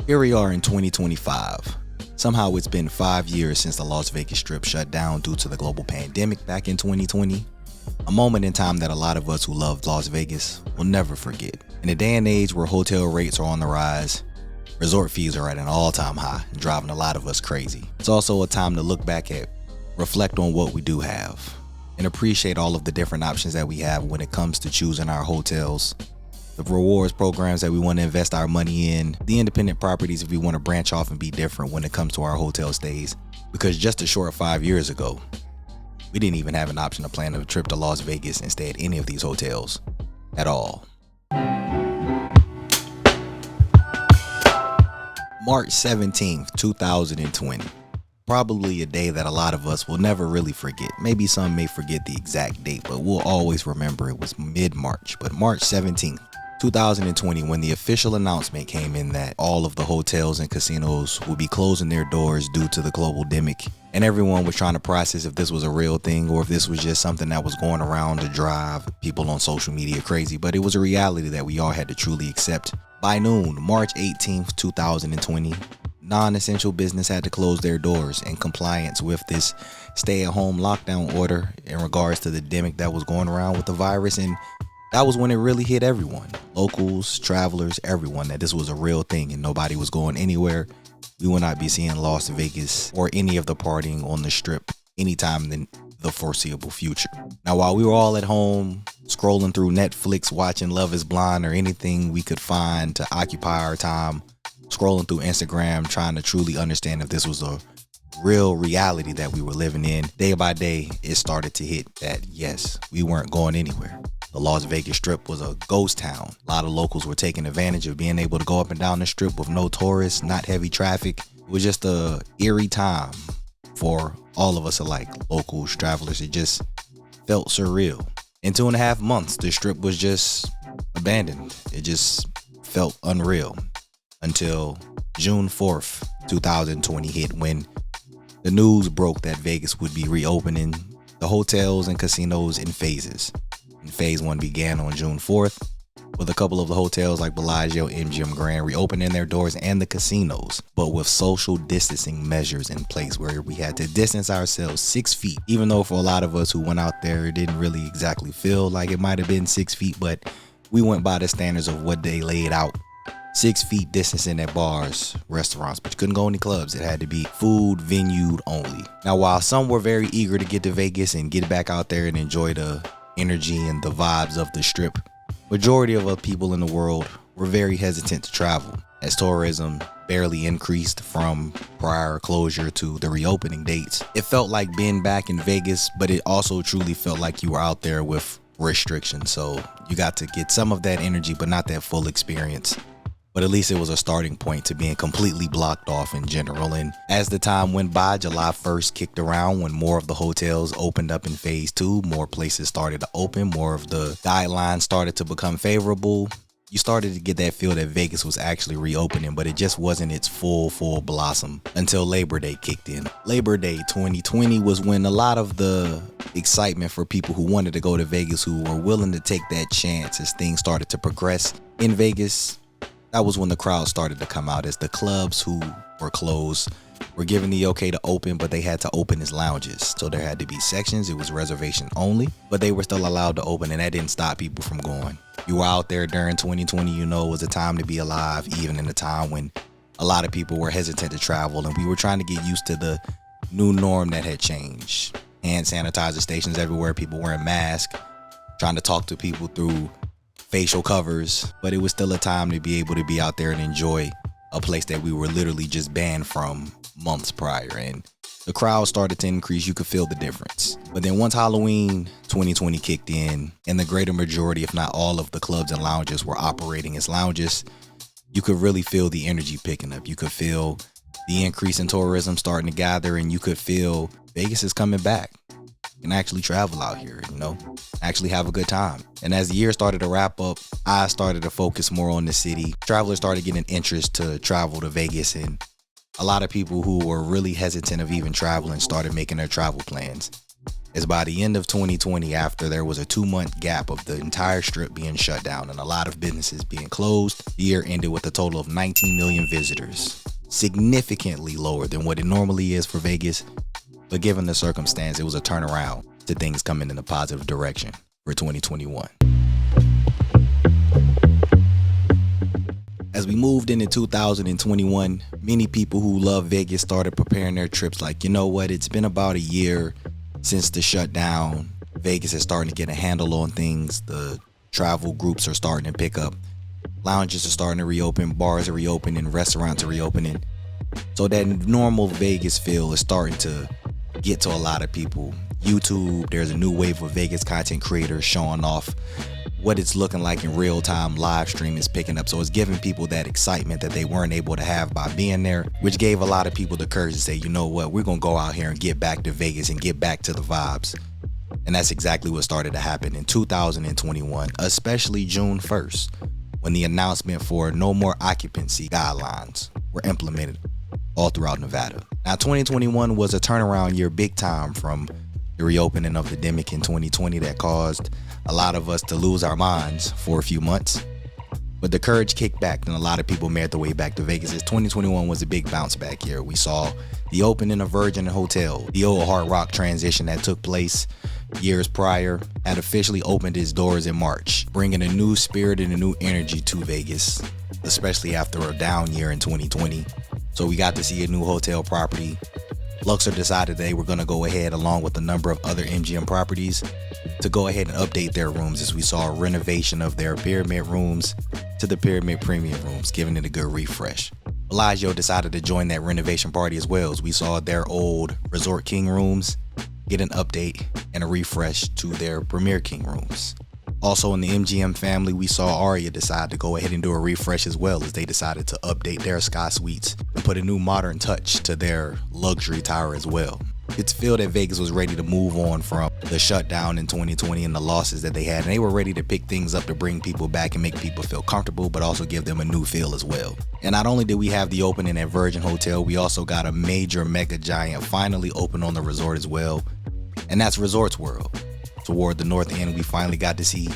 Here we are in 2025. Somehow it's been 5 years since the Las Vegas Strip shut down due to the global pandemic back in 2020. A moment in time that a lot of us who love Las Vegas will never forget. In a day and age where hotel rates are on the rise, resort fees are at an all-time high and driving a lot of us crazy. It's also a time to look back at, reflect on what we do have, and appreciate all of the different options that we have when it comes to choosing our hotels, the rewards programs that we want to invest our money in, the independent properties if we want to branch off and be different when it comes to our hotel stays. Because just a short 5 years ago, we didn't even have an option to plan a trip to Las Vegas and stay at any of these hotels at all. March 17th, 2020. Probably a day that a lot of us will never really forget. Maybe some may forget the exact date, but we'll always remember it was mid-March. But March 17th, 2020, when the official announcement came in that all of the hotels and casinos would be closing their doors due to the global pandemic, and everyone was trying to process if this was a real thing or if this was just something that was going around to drive people on social media crazy. But it was a reality that we all had to truly accept. By noon, March 18th, 2020, non-essential business had to close their doors in compliance with this stay-at-home lockdown order in regards to the pandemic that was going around with the virus. And that was when it really hit everyone, locals, travelers, everyone, that this was a real thing and nobody was going anywhere. We will not be seeing Las Vegas or any of the partying on the Strip anytime in the foreseeable future. Now, while we were all at home scrolling through Netflix, watching Love is Blind or anything we could find to occupy our time, scrolling through Instagram, trying to truly understand if this was a real reality that we were living in, day by day, it started to hit that, yes, we weren't going anywhere. The Las Vegas Strip was a ghost town. A lot of locals were taking advantage of being able to go up and down the Strip with no tourists, not heavy traffic. It was just a eerie time for all of us alike, locals, travelers. It just felt surreal. In 2.5 months, the Strip was just abandoned. It just felt unreal until June 4th, 2020 hit, when the news broke that Vegas would be reopening the hotels and casinos in phases. And phase 1 began on June 4th, with a couple of the hotels like Bellagio, MGM Grand reopening their doors, and the casinos, but with social distancing measures in place where we had to distance ourselves 6 feet. Even though for a lot of us who went out there, it didn't really exactly feel like it might have been 6 feet, but we went by the standards of what they laid out. 6 feet distancing at bars, restaurants, but you couldn't go any clubs. It had to be food venue only. Now, while some were very eager to get to Vegas and get back out there and enjoy the energy and the vibes of the Strip, majority of other people in the world were very hesitant to travel, as tourism barely increased from prior closure to the reopening dates. It felt like being back in Vegas, but it also truly felt like you were out there with restrictions. So you got to get some of that energy, but not that full experience. But at least it was a starting point to being completely blocked off in general. And as the time went by, July 1st kicked around when more of the hotels opened up in phase 2, more places started to open, more of the guidelines started to become favorable. You started to get that feel that Vegas was actually reopening, but it just wasn't its full blossom until Labor Day kicked in. Labor Day 2020 was when a lot of the excitement for people who wanted to go to Vegas, who were willing to take that chance as things started to progress in Vegas, that was when the crowd started to come out, as the clubs who were closed were given the okay to open, but they had to open as lounges. So there had to be sections. It was reservation only, but they were still allowed to open, and that didn't stop people from going. You were out there during 2020, you know, it was a time to be alive, even in a time when a lot of people were hesitant to travel, and we were trying to get used to the new norm that had changed. Hand sanitizer stations everywhere, people wearing masks, trying to talk to people through facial covers, but it was still a time to be able to be out there and enjoy a place that we were literally just banned from months prior. And the crowd started to increase. You could feel the difference. But then once Halloween 2020 kicked in and the greater majority, if not all, of the clubs and lounges were operating as lounges, you could really feel the energy picking up. You could feel the increase in tourism starting to gather, and you could feel Vegas is coming back. You can actually travel out here, you know, actually have a good time. And as the year started to wrap up, I started to focus more on the city. Travelers started getting interest to travel to Vegas, and a lot of people who were really hesitant of even traveling started making their travel plans. As by the end of 2020, after there was a 2-month gap of the entire strip being shut down and a lot of businesses being closed, the year ended with a total of 19 million visitors, significantly lower than what it normally is for Vegas. But given the circumstance, it was a turnaround to things coming in a positive direction for 2021. As we moved into 2021, many people who love Vegas started preparing their trips like, you know what, it's been about a year since the shutdown. Vegas is starting to get a handle on things. The travel groups are starting to pick up. Lounges are starting to reopen. Bars are reopening. Restaurants are reopening. So that normal Vegas feel is starting to get to a lot of people. YouTube, there's a new wave of Vegas content creators showing off what it's looking like in real time. Live stream is picking up, so it's giving people that excitement that they weren't able to have by being there, which gave a lot of people the courage to say, you know what, we're gonna go out here and get back to Vegas and get back to the vibes. And that's exactly what started to happen in 2021, especially June 1st, when the announcement for no more occupancy guidelines were implemented all throughout Nevada. Now 2021 was a turnaround year big time from the reopening of the demic in 2020 that caused a lot of us to lose our minds for a few months. But the courage kicked back and a lot of people made their way back to Vegas. As 2021 was a big bounce back year. We saw the opening of Virgin Hotel. The old Hard Rock transition that took place years prior had officially opened its doors in March, bringing a new spirit and a new energy to Vegas, especially after a down year in 2020. So we got to see a new hotel property. Luxor decided they were going to go ahead, along with a number of other MGM properties, to go ahead and update their rooms, as we saw a renovation of their pyramid rooms to the pyramid premium rooms, giving it a good refresh. Bellagio decided to join that renovation party as well, as we saw their old Resort King rooms get an update and a refresh to their Premier King rooms. Also in the MGM family, we saw Aria decide to go ahead and do a refresh as well, as they decided to update their Sky Suites and put a new modern touch to their luxury tower as well. It's feel that Vegas was ready to move on from the shutdown in 2020 and the losses that they had, and they were ready to pick things up to bring people back and make people feel comfortable, but also give them a new feel as well. And not only did we have the opening at Virgin Hotel, we also got a major mega giant finally open on the resort as well, and that's Resorts World. Toward the north end, we finally got to see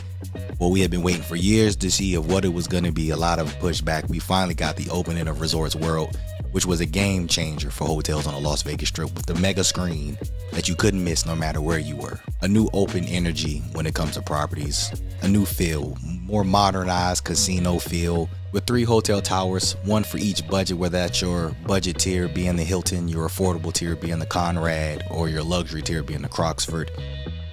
what we had been waiting for years to see of what it was going to be. A lot of pushback. We finally got the opening of Resorts World, which was a game changer for hotels on the Las Vegas Strip, with the mega screen that you couldn't miss no matter where you were. A new open energy when it comes to properties, a new feel, more modernized casino feel, with 3 hotel towers, one for each budget, whether that's your budget tier being the Hilton, your affordable tier being the Conrad, or your luxury tier being the Croxford.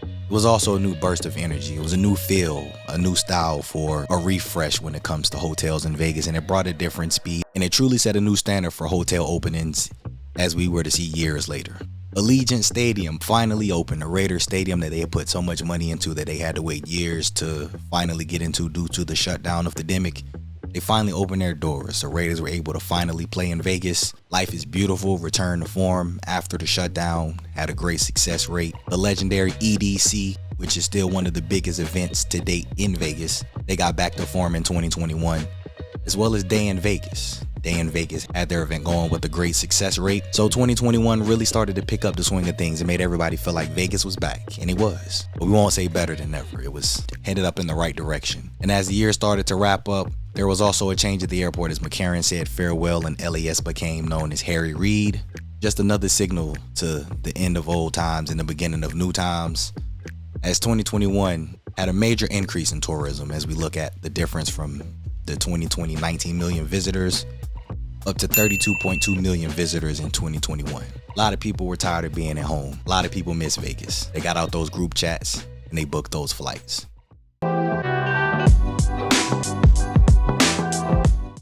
It was also a new burst of energy. It was a new feel, a new style for a refresh when it comes to hotels in Vegas, and it brought a different speed, and it truly set a new standard for hotel openings as we were to see years later. Allegiant Stadium finally opened, a Raiders stadium that they had put so much money into that they had to wait years to finally get into due to the shutdown of the demic. They finally opened their doors. The Raiders were able to finally play in Vegas. Life is Beautiful returned to form after the shutdown, had a great success rate. The legendary EDC, which is still one of the biggest events to date in Vegas, they got back to form in 2021, as well as Day in Vegas. Day in Vegas had their event going with a great success rate. So 2021 really started to pick up the swing of things and made everybody feel like Vegas was back, and it was. But we won't say better than ever. It was headed up in the right direction. And as the year started to wrap up, there was also a change at the airport as McCarran said farewell and LAS became known as Harry Reid. Just another signal to the end of old times and the beginning of new times, as 2021 had a major increase in tourism as we look at the difference from the 2020 19 million visitors up to 32.2 million visitors in 2021. A lot of people were tired of being at home. A lot of people miss Vegas. They got out those group chats and they booked those flights.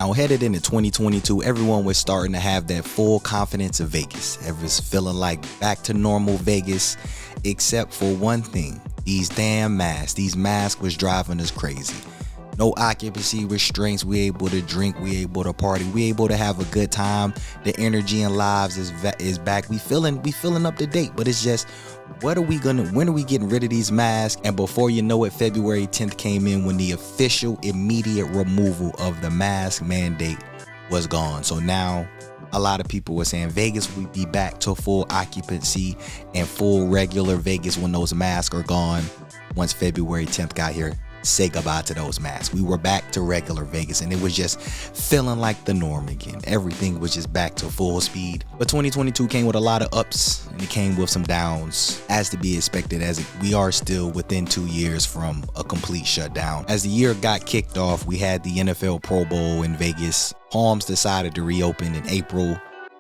Now headed into 2022, everyone was starting to have that full confidence of Vegas. Everyone's feeling like back to normal Vegas, except for one thing: these damn masks. These masks was driving us crazy. No occupancy restraints. We able to drink. We able to party. We able to have a good time. The energy and lives is back. We feeling up to date. But it's just, when are we getting rid of these masks? And before you know it, February 10th came in when the official immediate removal of the mask mandate was gone. So now a lot of people were saying Vegas would be back to full occupancy and full regular Vegas when those masks are gone. Once February 10th got here, say goodbye to those masks. We were back to regular Vegas and it was just feeling like the norm again. Everything was just back to full speed. But 2022 came with a lot of ups and it came with some downs, as to be expected, as we are still within 2 years from a complete shutdown. As the year got kicked off, we had the NFL Pro Bowl in Vegas. Palms decided to reopen in April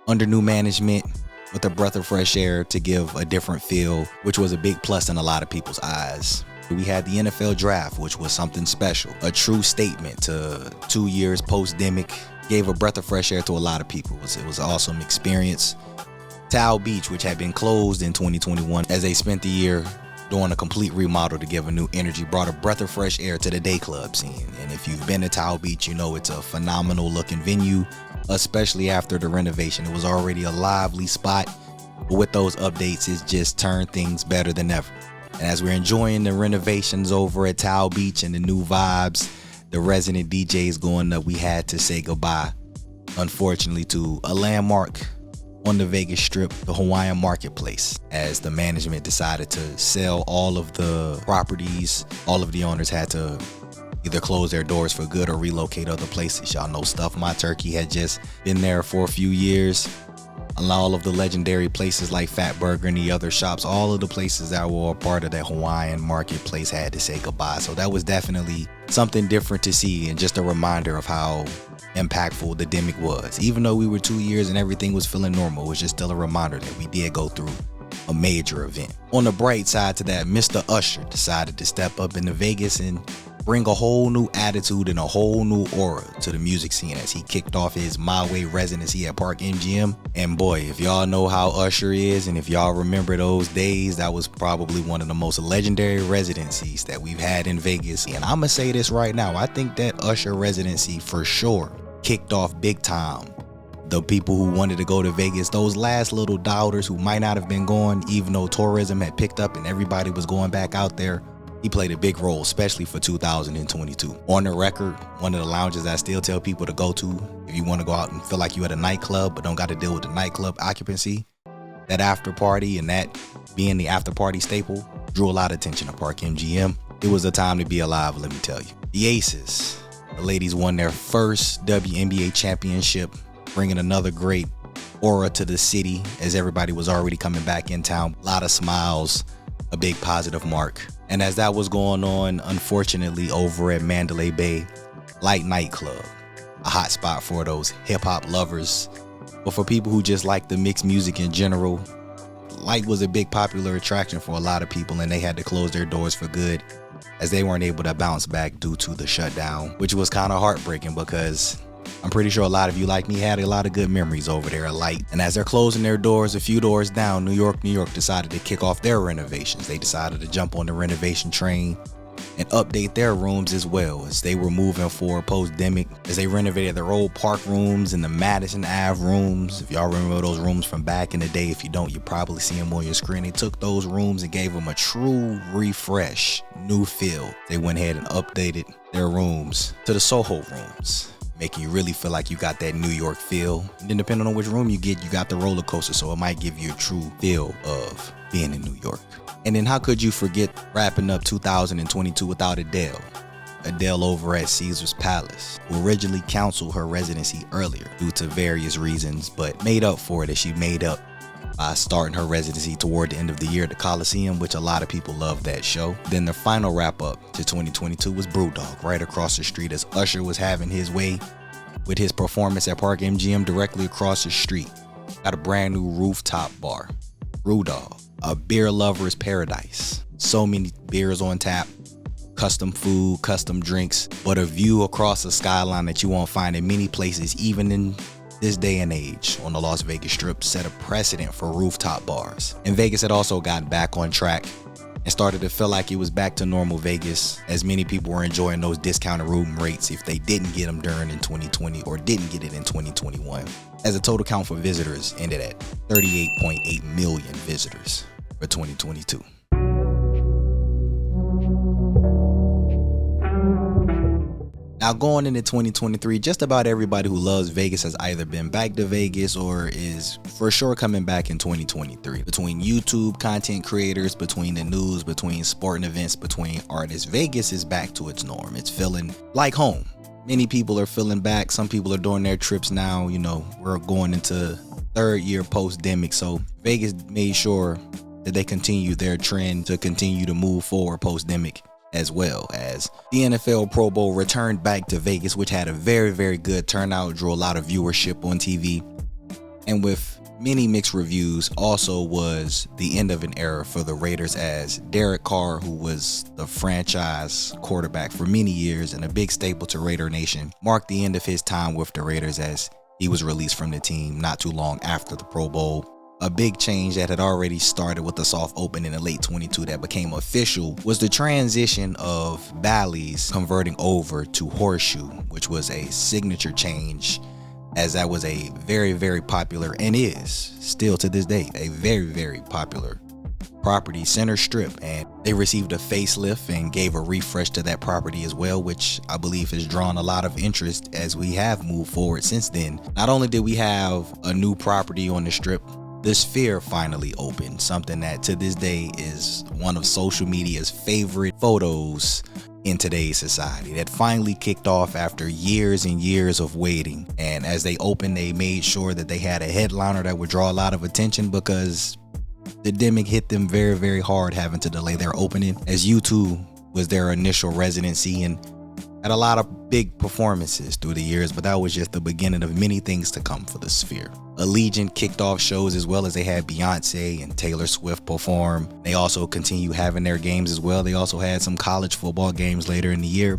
under new management with a breath of fresh air to give a different feel, which was a big plus in a lot of people's eyes. We had the NFL draft, which was something special, a true statement to 2 years post-demic, gave a breath of fresh air to a lot of people. It was an awesome experience. Towel Beach, which had been closed in 2021 as they spent the year doing a complete remodel to give a new energy, brought a breath of fresh air to the day club scene. And if you've been to Towel Beach, you know it's a phenomenal looking venue, especially after the renovation. It was already a lively spot, but with those updates, it's just turned things better than ever. And as we're enjoying the renovations over at Towel Beach and the new vibes, the resident DJs going up, we had to say goodbye, unfortunately, to a landmark on the Vegas Strip, the Hawaiian Marketplace, as the management decided to sell all of the properties. All of the owners had to either close their doors for good or relocate other places. Y'all know Stuff My Turkey had just been there for a few years. All of the legendary places like Fat Burger and the other shops, all of the places that were a part of that Hawaiian Marketplace had to say goodbye. So that was definitely something different to see, and just a reminder of how impactful the demic was. Even though we were 2 years and everything was feeling normal, it was just still a reminder that we did go through a major event. On the bright side to that, Mr. Usher decided to step up into Vegas and bring a whole new attitude and a whole new aura to the music scene as he kicked off his My Way residency at Park MGM. And boy, if y'all know how Usher is, and if y'all remember those days, that was probably one of the most legendary residencies that we've had in Vegas. And I'm gonna say this right now, I think that Usher residency for sure kicked off big time the people who wanted to go to Vegas, those last little doubters who might not have been going, even though tourism had picked up and everybody was going back out there. He played a big role, especially for 2022. On the record, one of the lounges I still tell people to go to if you want to go out and feel like you're at a nightclub but don't got to deal with the nightclub occupancy. That after party and that being the after party staple drew a lot of attention to Park MGM. It was a time to be alive, let me tell you. The Aces, the ladies won their first WNBA championship, bringing another great aura to the city as everybody was already coming back in town. A lot of smiles, a big positive mark. And as that was going on, unfortunately, over at Mandalay Bay, Light nightclub, a hot spot for those hip-hop lovers, but for people who just like the mixed music in general, Light was a big popular attraction for a lot of people, and they had to close their doors for good as they weren't able to bounce back due to the shutdown, which was kind of heartbreaking because I'm pretty sure a lot of you like me had a lot of good memories over there at Light. And as they're closing their doors, a few doors down, New York decided to kick off their renovations. They decided to jump on the renovation train and update their rooms as well, as they were moving forward post-demic, as they renovated their old park rooms and the Madison Ave rooms. If y'all remember those rooms from back in the day, if you don't, you probably see them on your screen. They took those rooms and gave them a true refresh, new feel. They went ahead and updated their rooms to the Soho rooms, making you really feel like you got that New York feel. And then depending on which room you get, you got the roller coaster, so it might give you a true feel of being in New York. And then how could you forget wrapping up 2022 without Adele? Adele over at Caesar's Palace, who originally canceled her residency earlier due to various reasons, but made up for it as she made up by starting her residency toward the end of the year at the Coliseum, which a lot of people love that show. Then the final wrap up to 2022 was Brewdog right across the street, as Usher was having his way with his performance at Park MGM directly across the street. Got a brand new rooftop bar, Brewdog, a beer lover's paradise. So many beers on tap, custom food, custom drinks, but a view across the skyline that you won't find in many places, even in this day and age on the Las Vegas Strip, set a precedent for rooftop bars. And Vegas had also gotten back on track and started to feel like it was back to normal Vegas, as many people were enjoying those discounted room rates if they didn't get them during in 2020 or didn't get it in 2021. As the total count for visitors ended at 38.8 million visitors for 2022. Now going into 2023, just about everybody who loves Vegas has either been back to Vegas or is for sure coming back in 2023. Between YouTube content creators, between the news, between sporting events, between artists, Vegas is back to its norm. It's feeling like home. Many people are feeling back. Some people are doing their trips now. You know, we're going into third year post-demic, so Vegas made sure that they continue their trend to continue to move forward post-demic, as well as the NFL Pro Bowl returned back to Vegas, which had a very, very good turnout, drew a lot of viewership on TV, and with many mixed reviews, also was the end of an era for the Raiders, as Derek Carr, who was the franchise quarterback for many years and a big staple to Raider Nation, marked the end of his time with the Raiders as he was released from the team not too long after the Pro Bowl. A big change that had already started with the soft open in the late 22 that became official was the transition of Bally's converting over to Horseshoe, which was a signature change, as that was a very, very popular, and is still to this day, a very, very popular property, Center Strip, and they received a facelift and gave a refresh to that property as well, which I believe has drawn a lot of interest as we have moved forward since then. Not only did we have a new property on the Strip, the Sphere finally opened, something that to this day is one of social media's favorite photos in today's society. That finally kicked off after years and years of waiting, and as they opened, they made sure that they had a headliner that would draw a lot of attention, because the demic hit them very, very hard having to delay their opening, as U2 was their initial residency and had a lot of big performances through the years, but that was just the beginning of many things to come for the Sphere. Allegiant kicked off shows, as well as they had Beyonce and Taylor Swift perform. They also continue having their games as well. They also had some college football games later in the year,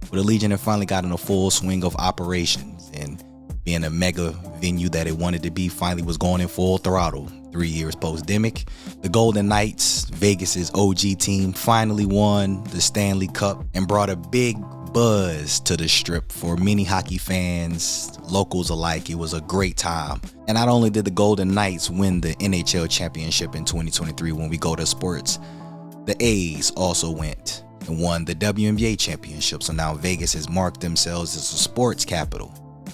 but Allegiant had finally gotten a full swing of operations, and being a mega venue that it wanted to be, finally was going in full throttle 3 years post-demic. The Golden Knights, Vegas's OG team, finally won the Stanley Cup and brought a big buzz to the Strip for many hockey fans, locals alike. It was a great time. And not only did the Golden Knights win the NHL championship in 2023, when we go to sports, the A's also went and won the WNBA championship. So now Vegas has marked themselves as a sports capital.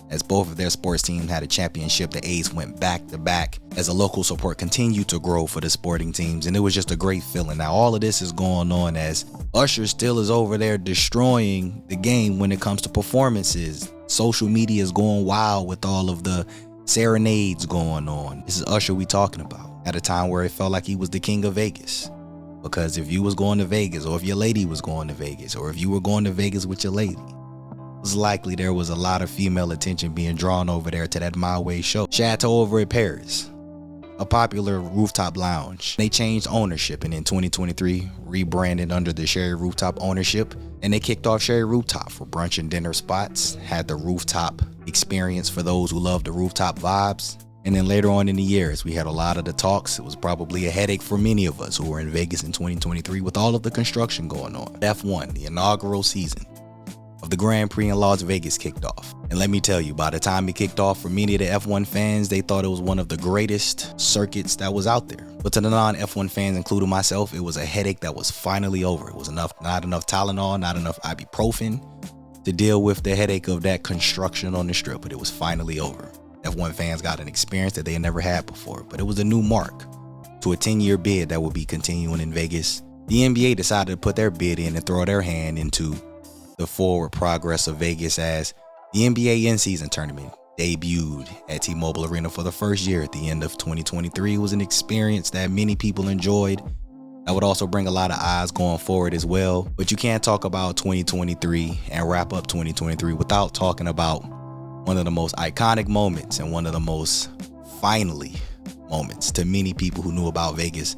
As both of their sports teams had a championship, the A's went back to back as the local support continued to grow for the sporting teams, and it was just a great feeling. Now all of this is going on as Usher still is over there destroying the game when it comes to performances. Social media is going wild with all of the serenades going on. This is Usher we talking about, at a time where it felt like he was the king of Vegas. Because if you was going to Vegas, or if your lady was going to Vegas, or if you were going to Vegas with your lady, was likely there was a lot of female attention being drawn over there to that My Way show. Chateau over at Paris, a popular rooftop lounge. They changed ownership, and in 2023 rebranded under the Sherry Rooftop ownership, and they kicked off Sherry Rooftop for brunch and dinner spots, had the rooftop experience for those who love the rooftop vibes. And then later on in the years, we had a lot of the talks. It was probably a headache for many of us who were in Vegas in 2023 with all of the construction going on. F1, the inaugural season of the Grand Prix in Las Vegas, kicked off. And let me tell you, by the time it kicked off, for many of the F1 fans, they thought it was one of the greatest circuits that was out there. But to the non-F1 fans, including myself, it was a headache that was finally over. It was not enough Tylenol, not enough ibuprofen to deal with the headache of that construction on the Strip, but it was finally over. F1 fans got an experience that they had never had before, but it was a new mark to a 10-year bid that would be continuing in Vegas. The NBA decided to put their bid in and throw their hand into the forward progress of Vegas, as the NBA in-season tournament debuted at T-Mobile Arena for the first year at the end of 2023. It was an experience that many people enjoyed. That would also bring a lot of eyes going forward as well. But you can't talk about 2023 and wrap up 2023 without talking about one of the most iconic moments and one of the most finally moments to many people who knew about Vegas.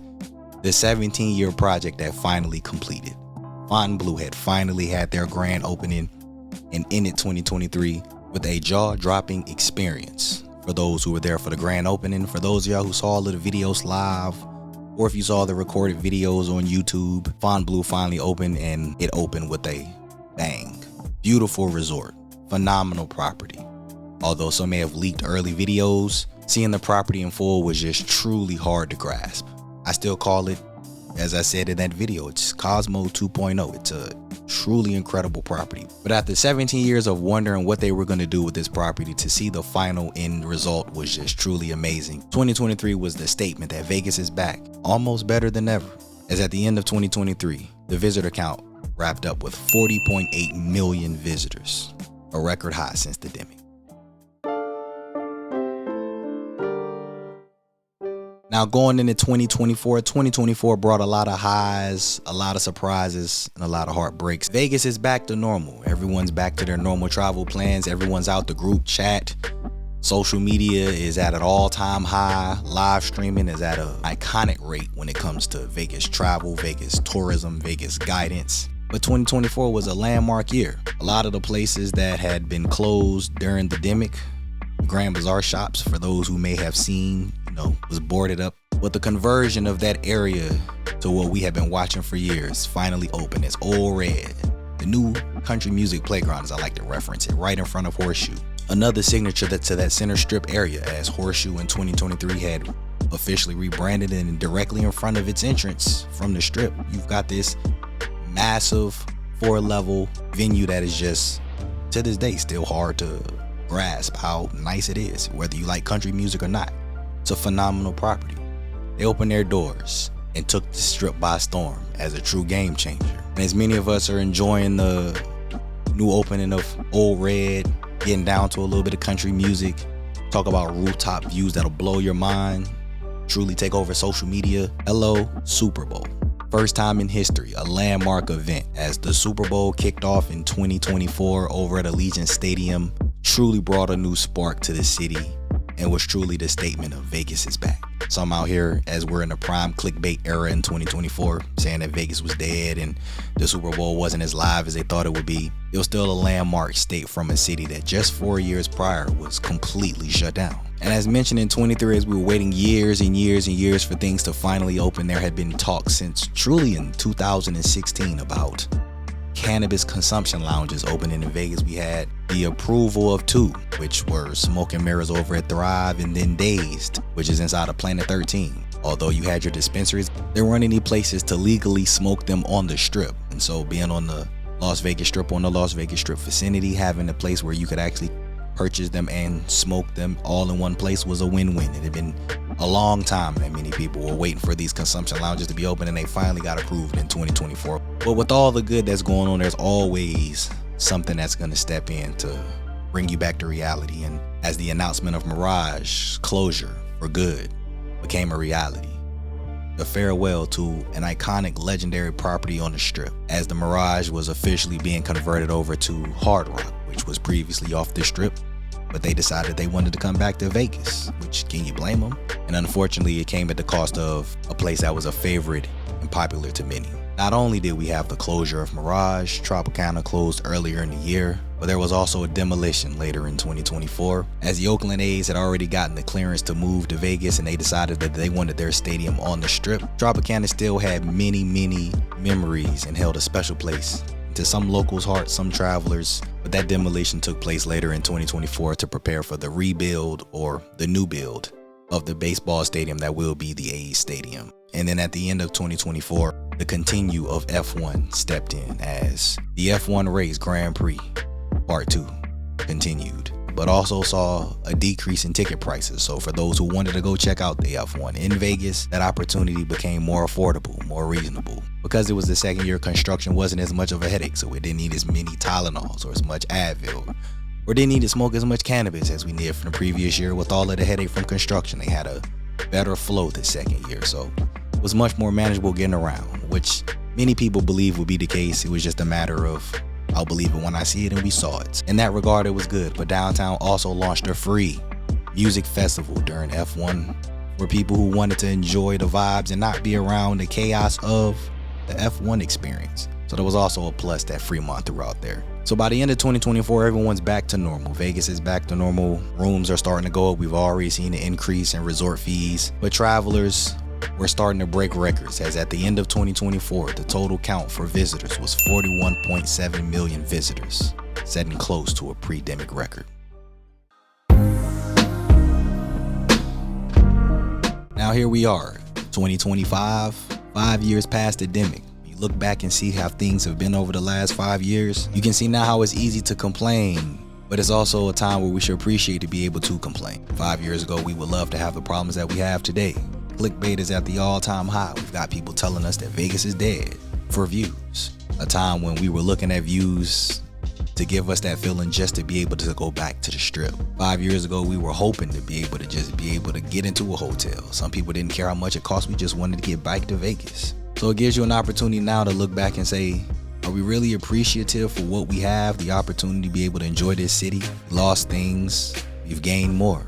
The 17-year project that finally completed. Fontainebleau had finally had their grand opening and ended 2023 with a jaw-dropping experience. For those who were there for the grand opening, for those of y'all who saw all of the videos live, or if you saw the recorded videos on YouTube, Fontainebleau finally opened, and it opened with a bang. Beautiful resort, phenomenal property. Although some may have leaked early videos, seeing the property in full was just truly hard to grasp. I still call it, as I said in that video, it's Cosmo 2.0. It's a truly incredible property. But after 17 years of wondering what they were going to do with this property, to see the final end result was just truly amazing. 2023 was the statement that Vegas is back, almost better than ever. As at the end of 2023, the visitor count wrapped up with 40.8 million visitors, a record high since the demic. Now going into 2024 brought a lot of highs, a lot of surprises, and a lot of heartbreaks. Vegas is back to normal. Everyone's back to their normal travel plans. Everyone's out the group chat. Social media is at an all-time high. Live streaming is at an iconic rate when it comes to Vegas travel, Vegas tourism, Vegas guidance. But 2024 was a landmark year. A lot of the places that had been closed during the demic, Grand Bazaar shops, for those who may have seen, was boarded up. But the conversion of that area to what we have been watching for years finally opened. It's Old Red, the new country music playground, as I like to reference it, right in front of Horseshoe. Another signature to that center strip area, as Horseshoe in 2023 had officially rebranded, and directly in front of its entrance from the strip, you've got this massive 4-level venue that is just, to this day, still hard to grasp how nice it is, whether you like country music or not. It's a phenomenal property. They opened their doors and took the strip by storm as a true game changer. And as many of us are enjoying the new opening of Old Red, getting down to a little bit of country music, talk about rooftop views that'll blow your mind, truly take over social media. Hello, Super Bowl. First time in history, a landmark event, as the Super Bowl kicked off in 2024 over at Allegiant Stadium, truly brought a new spark to the city and was truly the statement of Vegas is back. Some out here, as we're in the prime clickbait era in 2024, saying that Vegas was dead and the Super Bowl wasn't as live as they thought it would be. It was still a landmark state from a city that just 4 years prior was completely shut down. And as mentioned in 23, as we were waiting years and years and years for things to finally open, there had been talk since truly in 2016 about cannabis consumption lounges opening in Vegas. We had the approval of 2, which were Smoke and Mirrors over at Thrive, and then Dazed, which is inside of Planet 13. Although you had your dispensaries, there weren't any places to legally smoke them on the strip. And so being on the Las Vegas Strip, on the Las Vegas Strip vicinity, having a place where you could actually purchase them and smoke them all in one place was a win-win. It had been a long time that many people were waiting for these consumption lounges to be open, and they finally got approved in 2024. But with all the good that's going on, there's always something that's going to step in to bring you back to reality. And as the announcement of Mirage closure for good became a reality, the farewell to an iconic legendary property on the strip, as the Mirage was officially being converted over to Hard Rock, which was previously off the strip, but they decided they wanted to come back to Vegas, which, can you blame them? And unfortunately, it came at the cost of a place that was a favorite and popular to many. Not only did we have the closure of Mirage, Tropicana closed earlier in the year, but there was also a demolition later in 2024, as the Oakland A's had already gotten the clearance to move to Vegas and they decided that they wanted their stadium on the strip. Tropicana still had many memories and held a special place to some locals' hearts, some travelers, but that demolition took place later in 2024 to prepare for the rebuild, or the new build, of the baseball stadium that will be the A's stadium. And then at the end of 2024, the continue of F1 stepped in, as the F1 Race Grand Prix Part 2 continued, but also saw a decrease in ticket prices. So for those who wanted to go check out the F1 in Vegas, that opportunity became more affordable, more reasonable. Because it was the second year, construction wasn't as much of a headache, so it didn't need as many Tylenols or as much Advil, or didn't need to smoke as much cannabis as we did from the previous year. With all of the headache from construction, they had a better flow the second year, so it was much more manageable getting around, which many people believe would be the case. It was just a matter of, I'll believe it when I see it, and we saw it. In that regard, it was good. But downtown also launched a free music festival during F1 for people who wanted to enjoy the vibes and not be around the chaos of the F1 experience. So there was also a plus that Fremont threw out there. So by the end of 2024, everyone's back to normal. Vegas is back to normal. Rooms are starting to go up. We've already seen an increase in resort fees, but travelers, we're starting to break records, as at the end of 2024, the total count for visitors was 41.7 million visitors, setting close to a pre-demic record. Now here we are, 2025, 5 years past the demic. You look back and see how things have been over the last 5 years, you can see now how it's easy to complain, but it's also a time where we should appreciate to be able to complain. 5 years ago, we would love to have the problems that we have today. Clickbait is at the all-time high. We've got people telling us that Vegas is dead for views. A time when we were looking at views to give us that feeling just to be able to go back to the strip. 5 years ago, we were hoping to be able to just be able to get into a hotel. Some people didn't care how much it cost. We just wanted to get back to Vegas. So it gives you an opportunity now to look back and say, are we really appreciative for what we have, the opportunity to be able to enjoy this city? We lost things, we've gained more.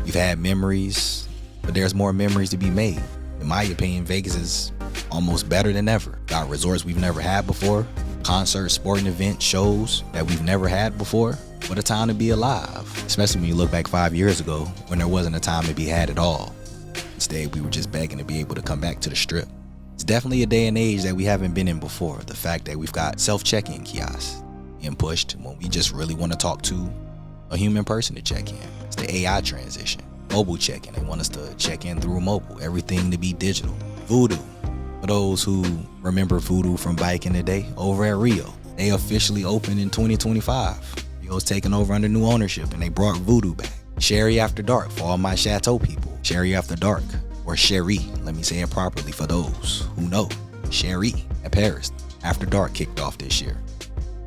We've had memories, but there's more memories to be made. In my opinion, Vegas is almost better than ever. Got resorts we've never had before, concerts, sporting events, shows that we've never had before. What a time to be alive, especially when you look back 5 years ago when there wasn't a time to be had at all. Instead, we were just begging to be able to come back to the strip. It's definitely a day and age that we haven't been in before. The fact that we've got self-check-in kiosks being pushed when we just really want to talk to a human person to check in. It's the AI transition. Mobile check-in. They want us to check in through mobile. Everything to be digital. Voodoo. For those who remember Voodoo from back in the day, over at Rio, they officially opened in 2025. Rio's taking over under new ownership and they brought Voodoo back. Sherry After Dark for all my Chateau people. Sherry After Dark, or Sherry, let me say it properly for those who know. Sherry at Paris After Dark kicked off this year.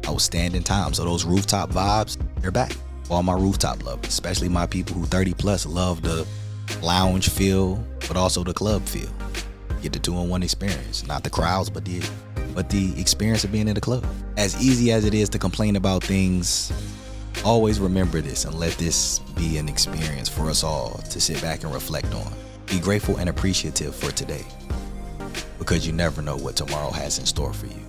Outstanding time. So those rooftop vibes, they're back. For all my rooftop lovers, especially my people who 30 plus love the lounge feel, but also the club feel. Get the 2-in-1 experience, not the crowds, but the experience of being in the club. As easy as it is to complain about things, always remember this and let this be an experience for us all to sit back and reflect on. Be grateful and appreciative for today, because you never know what tomorrow has in store for you.